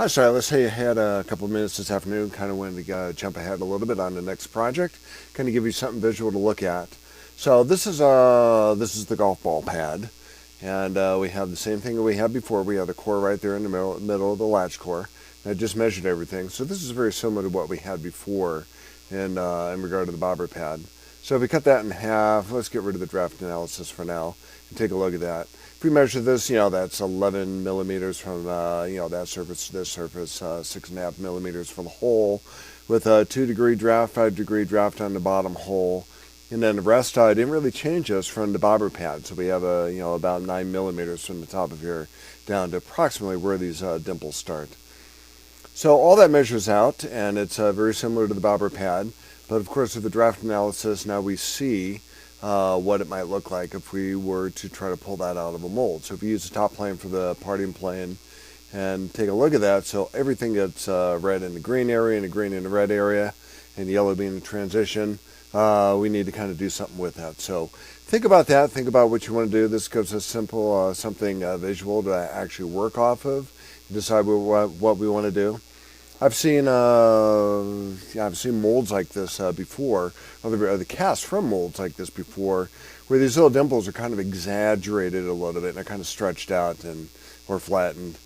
Hi Silas, hey, I had a couple of minutes this afternoon, kind of wanted to jump ahead a little bit on the next project, kind of give you something visual to look at. So this is the golf ball pad, and we have the same thing that we had before. We have the core right there in the middle of the latch core. And I just measured everything, so this is very similar to what we had before in regard to the bobber pad. So if we cut that in half, let's get rid of the draft analysis for now and take a look at that. If we measure this, that's 11 millimeters from, that surface to this surface, 6.5 millimeters for the hole, with a 2-degree draft, 5-degree draft on the bottom hole. And then the rest didn't really change us from the bobber pad. So we have about 9 millimeters from the top of here down to approximately where these dimples start. So all that measures out, and it's very similar to the bobber pad. But of course, with the draft analysis, now we see what it might look like if we were to try to pull that out of a mold. So if you use the top plane for the parting plane and take a look at that, so everything gets red in the green area and the green in the red area and the yellow being the transition, we need to kind of do something with that. So think about that. Think about what you want to do. This gives us simple something visual to actually work off of, decide what we want to do. I've seen molds like this before, or the casts from molds like this before, where these little dimples are kind of exaggerated a little bit and they're kind of stretched out or flattened.